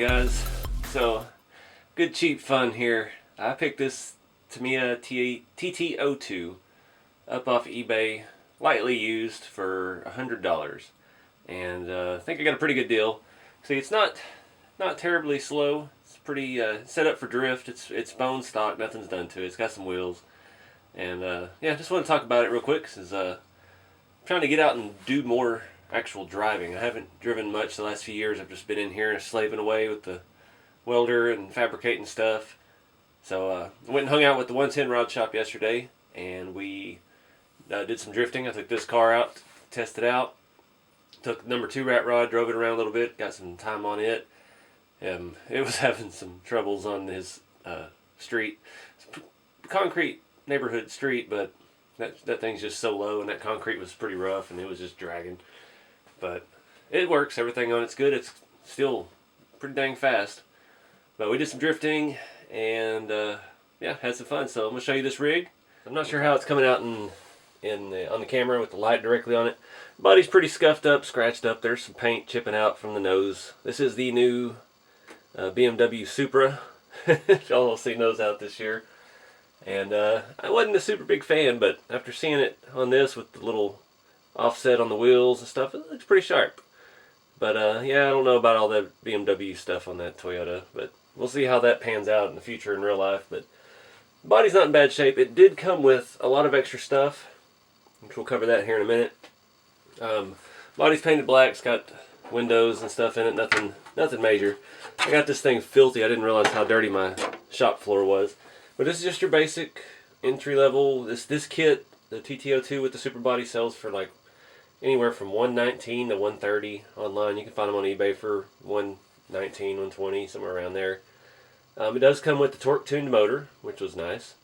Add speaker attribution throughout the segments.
Speaker 1: guys, so good cheap fun here. I picked this Tamiya TT02 up off eBay, lightly used for $100, and I think I got a pretty good deal. See, it's not terribly slow. It's pretty set up for drift. It's bone stock, nothing's done to it. It's got some wheels, and yeah, just want to talk about it real quick since I'm trying to get out and do more actual driving. I haven't driven much the last few years. I've just been in here slaving away with the welder and fabricating stuff. So I went and hung out with the 110 rod shop yesterday, and we did some drifting. I took this car out, tested it out, took the number 2 rat rod, drove it around a little bit, got some time on it. It was having some troubles on his street. It's a concrete neighborhood street, but that thing's just so low, and that concrete was pretty rough, and it was just dragging. But it works. Everything on it's good. It's still pretty dang fast. But we did some drifting, and yeah, had some fun. So I'm gonna show you this rig. I'm not sure how it's coming out on the camera with the light directly on it. The body's pretty scuffed up, scratched up. There's some paint chipping out from the nose. This is the new Bmw Supra. Y'all will see nose out this year. And I wasn't a super big fan, but after seeing it on this with the little offset on the wheels and stuff, it looks pretty sharp. But yeah, I don't know about all that BMW stuff on that Toyota, but we'll see how that pans out in the future in real life. But the body's not in bad shape. It did come with a lot of extra stuff, which we'll cover that here in a minute. Body's painted black. It's got windows and stuff in it. Nothing major. I got this thing filthy. I didn't realize how dirty my shop floor was. But this is just your basic entry level. This kit, the TT02 with the super body, sells for like anywhere from $119 to $130 online. You can find them on eBay for $119, $120, somewhere around there. It does come with the torque tuned motor, which was nice.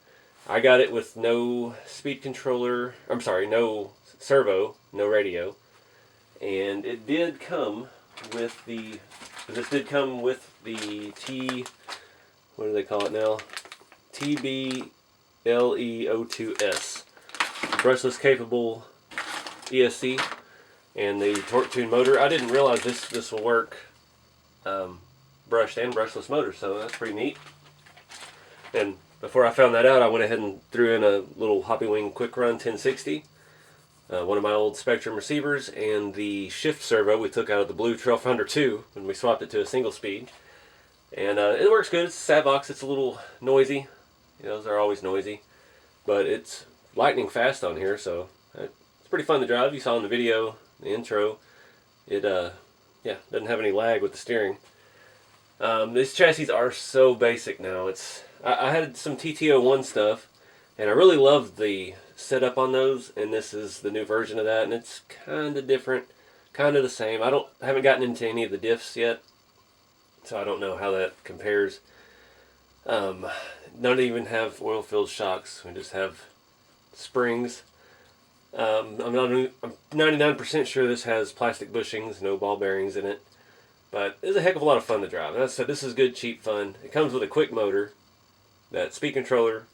Speaker 1: I got it with no speed controller. I'm sorry, no servo, no radio, and it did come with the. This did come with the What do they call it now? TBLE02S, brushless capable ESC, and the torque tune motor. I didn't realize this will work brushed and brushless motor, so that's pretty neat. And before I found that out, I went ahead and threw in a little Hobby Wing Quick Run 1060, one of my old Spectrum receivers, and the shift servo we took out of the blue Trail Founder 2 when we swapped it to a single speed. And it works good. It's a Savox. It's a little noisy. Those are always noisy, but it's lightning fast on here, so it's pretty fun to drive. You saw in the video, the intro, it yeah, doesn't have any lag with the steering. These chassis are so basic now. I had some TT01 stuff, and I really loved the setup on those, and this is the new version of that, and it's kind of different, kind of the same. I haven't gotten into any of the diffs yet, so I don't know how that compares. Don't even have oil-filled shocks. We just have springs. I'm 99% sure this has plastic bushings, no ball bearings in it. But it's a heck of a lot of fun to drive. And as I said, this is good, cheap fun. It comes with a quick motor, that speed controller.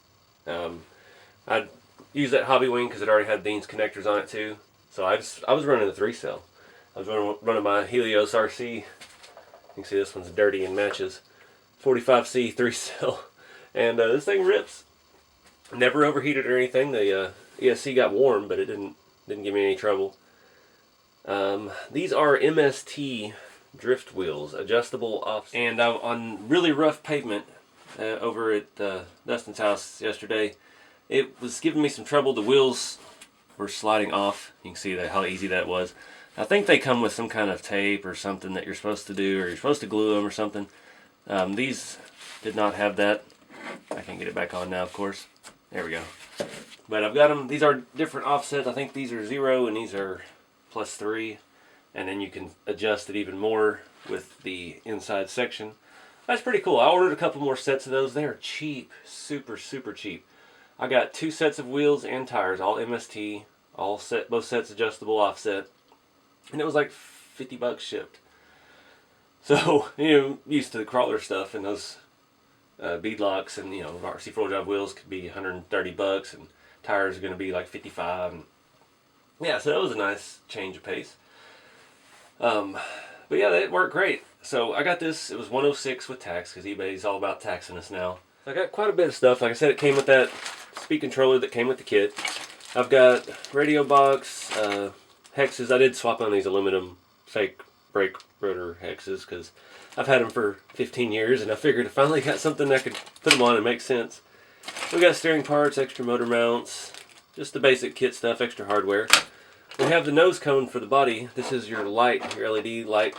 Speaker 1: I used that Hobby Wing because it already had Dean's connectors on it too. So I was running a 3-cell. I was running my Helios RC. You can see this one's dirty and matches. 45C 3-cell. And this thing rips. Never overheated or anything. The ESC got warm, but it didn't give me any trouble. These are Mst Drift Wheels, adjustable off. And on really rough pavement over at Dustin's house yesterday, it was giving me some trouble. The wheels were sliding off. You can see how easy that was. I think they come with some kind of tape or something that you're supposed to do, or you're supposed to glue them or something. These did not have that. I can't get it back on now, of course. There we go. But I've got them. These are different offsets. I think these are 0 and these are +3. And then you can adjust it even more with the inside section. That's pretty cool. I ordered a couple more sets of those. They are cheap. Super, super cheap. I got 2 sets of wheels and tires, all MST, both sets adjustable offset. And it was like $50 shipped. So, used to the crawler stuff and those beadlocks, and RC 4-drive wheels could be $130, and tires are going to be like $55. And yeah, so that was a nice change of pace. But yeah, it worked great. So I got this, it was 106 with tax, because eBay's all about taxing us now. So I got quite a bit of stuff. Like I said, it came with that speed controller that came with the kit. I've got radio box, hexes. I did swap on these aluminum fake brake rotor hexes, because I've had them for 15 years, and I figured I finally got something that could put them on and make sense. We got steering parts, extra motor mounts, just the basic kit stuff, extra hardware. We have the nose cone for the body. This is your light, your LED light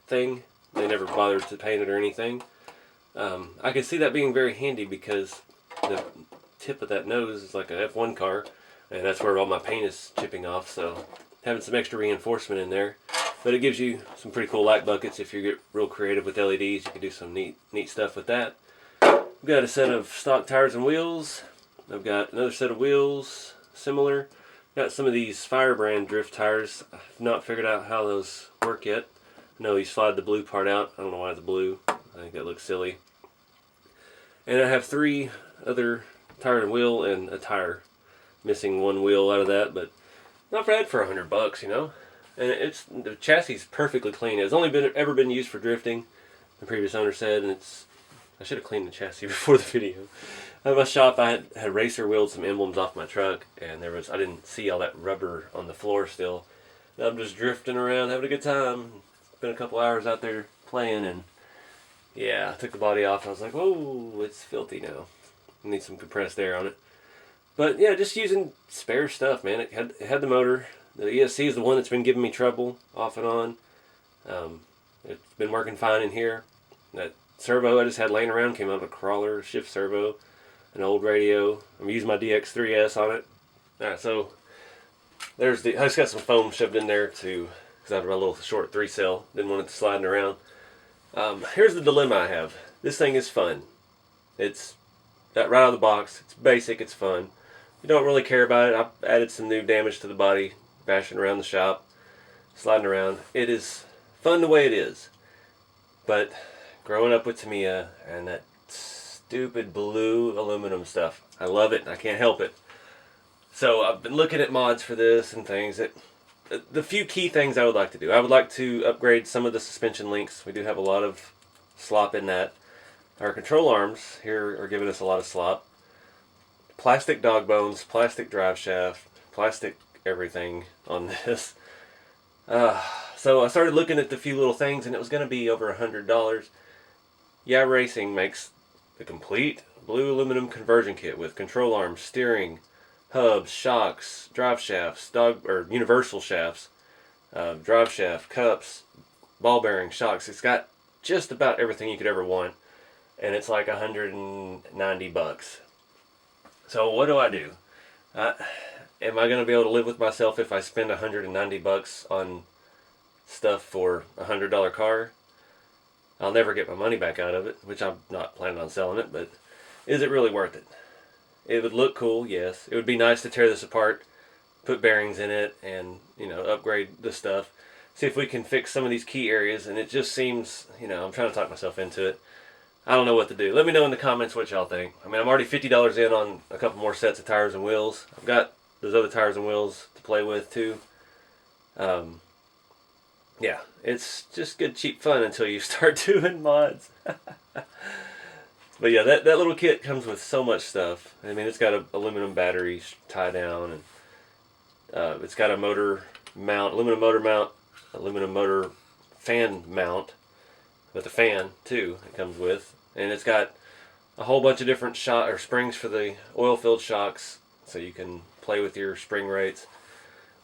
Speaker 1: thing. They never bothered to paint it or anything. I can see that being very handy because the tip of that nose is like a F1 car, and that's where all my paint is chipping off, so having some extra reinforcement in there. But it gives you some pretty cool light buckets. If you get real creative with LEDs, you can do some neat stuff with that. We've got a set of stock tires and wheels. I've got another set of wheels, similar. Got some of these Firebrand drift tires. I've not figured out how those work yet. No, you slide the blue part out. I don't know why it's blue. I think that looks silly. And I have 3 other tire and wheel and a tire. Missing one wheel out of that, but not bad for $100, you know. And the chassis is perfectly clean. It's only ever been used for drifting, the previous owner said, and I should have cleaned the chassis before the video. At my shop, I had racer wheeled some emblems off my truck, and I didn't see all that rubber on the floor still. And I'm just drifting around, having a good time. Been a couple hours out there playing, and yeah, I took the body off. I was like, whoa, it's filthy now. Need some compressed air on it. But yeah, just using spare stuff, man. It had the motor. The ESC is the one that's been giving me trouble off and on. It's been working fine in here. That servo I just had laying around came out of a crawler, shift servo, an old radio. I'm using my DX3S on it. Alright, so I just got some foam shoved in there too, because I have a little short 3-cell. Didn't want it sliding around. Here's the dilemma I have. This thing is fun. It's right out of the box. It's basic. It's fun. You don't really care about it. I've added some new damage to the body, bashing around the shop, sliding around. It is fun the way it is. But growing up with Tamiya and that stupid blue aluminum stuff, I love it. I can't help it. So I've been looking at mods for this and things. The few key things I would like to do. I would like to upgrade some of the suspension links. We do have a lot of slop in that. Our control arms here are giving us a lot of slop. Plastic dog bones, plastic drive shaft, plastic everything on this. So I started looking at the few little things, and it was going to be over $100. Yeah Racing makes the complete blue aluminum conversion kit with control arms, steering, hubs, shocks, drive shafts, universal shafts, drive shaft, cups, ball bearing, shocks. It's got just about everything you could ever want, and it's like $190. So what do I do? Am I going to be able to live with myself if I spend $190 on stuff for a $100 car? I'll never get my money back out of it, which I'm not planning on selling it, but is it really worth it? It would look cool, yes. It would be nice to tear this apart, put bearings in it, and, upgrade the stuff. See if we can fix some of these key areas, and it just seems, I'm trying to talk myself into it. I don't know what to do. Let me know in the comments what y'all think. I mean, I'm already $50 in on a couple more sets of tires and wheels. I've got those other tires and wheels to play with too. Yeah, it's just good cheap fun until you start doing mods. But yeah, that little kit comes with so much stuff. I mean, it's got an aluminum battery tie down, and it's got a motor mount, aluminum motor fan mount, with a fan too it comes with, and it's got a whole bunch of different springs for the oil-filled shocks, so you can play with your spring rates.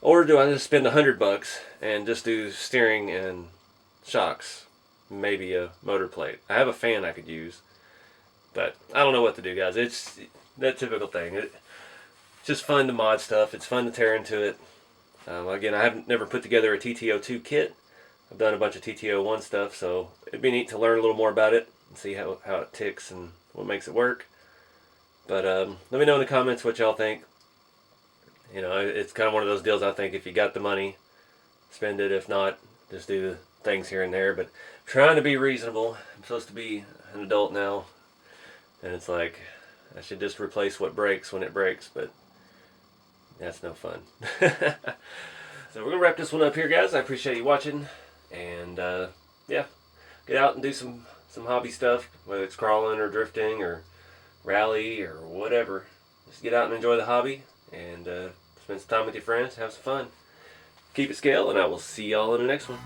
Speaker 1: Or do I just spend $100 and just do steering and shocks, maybe a motor plate? I have a fan I could use, but I don't know what to do, guys. It's that typical thing. It's just fun to mod stuff. It's fun to tear into it. Again, I haven't never put together a TT02 kit. I've done a bunch of TT01 stuff, so it'd be neat to learn a little more about it and see how it ticks and what makes it work. But let me know in the comments what y'all think. It's kind of one of those deals. I think if you got the money, spend it. If not, just do the things here and there. But I'm trying to be reasonable. I'm supposed to be an adult now, and it's like I should just replace what breaks when it breaks, but that's no fun. So we're going to wrap this one up here, guys. I appreciate you watching. And, yeah, get out and do some hobby stuff, whether it's crawling or drifting or rally or whatever. Just get out and enjoy the hobby and spend some time with your friends, have some fun. Keep it scale, and I will see y'all in the next one.